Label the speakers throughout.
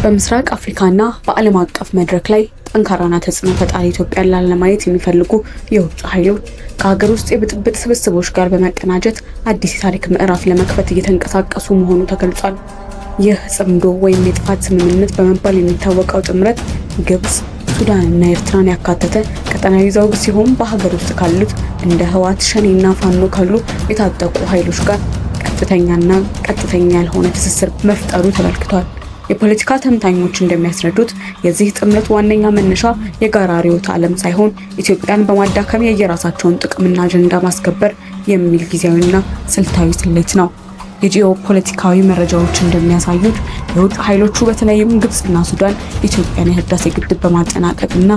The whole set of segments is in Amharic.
Speaker 1: በምስራቅ አፍሪካና በዓለም አቀፍ መድረክ ላይ ጠንካራና ተጽዕኖ ፈጣሪ ኢትዮጵያን ላለማየት የሚፈልጉ የውጭ ኃይሎች ከሀገር ውስጥ የብጥብጥ ስብስቦች ጋር በመቀናጀት አዲስ የታሪክ ምዕራፍ ለመክፈት እየተንቀሳቀሱ መሆኑ ተገልጿል። ይህ ጽምዶ ወይም የጥፋት ስምምነት በመባል የሚታወቀው ጥምረት ግብጽ፣ ሱዳንና ኤርትራን ያካተተ ቀጠናዊ ዘውግ ሲሆን በሀገር ውስጥ ካሉት እንደ ህወሓት፣ ሸኔና ፋኖ ካሉ የታጠቁ ኃይሎች ጋር ቀጥተኛና ቀጥተኛ ያልሆነ ትስስር መፍጠሩ ተመልክቷል። የፖለቲካ ተንታኞች እንደሚያስረዱት የዚህ ጥምረት ዋነኛ መነሻ የጋራ ርዕዮተ ዓለም ሳይሆን ኢትዮጵያን በማዳከም የየራሳቸውን ጥቅምና አጀንዳ ማስከበር የሚል ጊዜያዊና ስልታዊ ስሌት ነው። የጂኦ ፖለቲካዊ መረጃዎች እንደሚያሳዩት የውጭ ኃይሎቹ በተለይም ግብጽና ሱዳን ኢትዮጵያን የህዳሴ ግድብ በማጠናቀቅና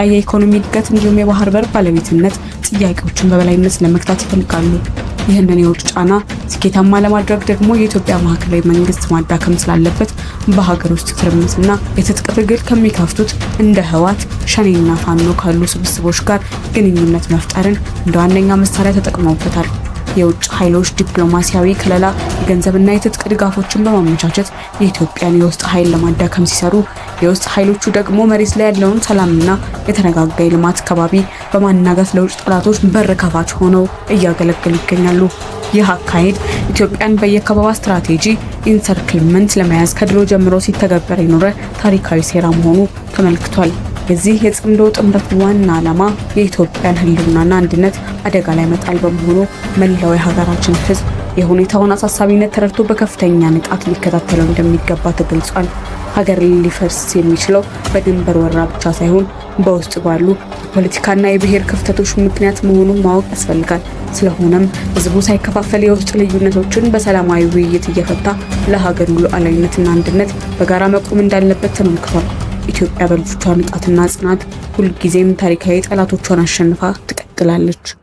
Speaker 1: የኢኮኖሚ እድገት እንዲሁም የባህር በር ባለቤትነት ጥያቄዎችን በበላይነት ለመግታት ይፈልጋሉ። ይህንን የውጭ ጫና ስኬታማ ለማድረግ ደግሞ የኢትዮጵያ ማዕከላዊ መንግስት ማዳከም ስላለበት በሀገር ውስጥ ትርምስና የትጥቅ ትግል ከሚከፍቱት እንደ ህወሓት፣ ሸኔና ፋኖ ካሉ ስብስቦች ጋር ግንኙነት መፍጠርን እንደ ዋነኛ መሳሪያ ተጠቅመውበታል። የውጭ ኃይሎች ዲፕሎማሲያዊ ከለላ፣ የገንዘብና የትጥቅ ድጋፎችን በማመቻቸት የኢትዮጵያን የውስጥ ኃይል ለማዳከም ሲሰሩ፣ የውስጥ ኃይሎቹ ደግሞ መሬት ላይ ያለውን ሰላምና የተረጋጋ የልማት ከባቢ በማናጋት ለውጭ ጠላቶች በር ከፋች ሆነው እያገለገሉ ይገኛሉ። ይህ አካሄድ ኢትዮጵያን በየከበባ ስትራቴጂ ኢንሰርክልመንት ለመያዝ ከድሮ ጀምሮ ሲተገበር የኖረ ታሪካዊ ሴራ መሆኑ ተመልክቷል። የዚህ የጽምዶ ጥምረት ዋና ዓላማ የኢትዮጵያን ህልውናና አንድነት አደጋ ላይ መጣል በመሆኑ መላው የሀገራችን ህዝብ የሁኔታውን አሳሳቢነት ተረድቶ በከፍተኛ ንቃት ሊከታተለው እንደሚገባ ተገልጿል። ሀገር ሊፈርስ የሚችለው በድንበር ወረራ ብቻ ሳይሆን በውስጥ ባሉ የፖለቲካና የብሔር ክፍተቶች ምክንያት መሆኑን ማወቅ ያስፈልጋል። ስለሆነም ህዝቡ ሳይከፋፈል የውስጥ ልዩነቶችን በሰላማዊ ውይይት እየፈታ ለሀገሩ ሉዓላዊነትና አንድነት በጋራ መቆም እንዳለበት ተመልክቷል። ኢትዮጵያ በልጆቿ ንቃትና ጽናት ሁልጊዜም ታሪካዊ ጠላቶቿን አሸንፋ ትቀጥላለች።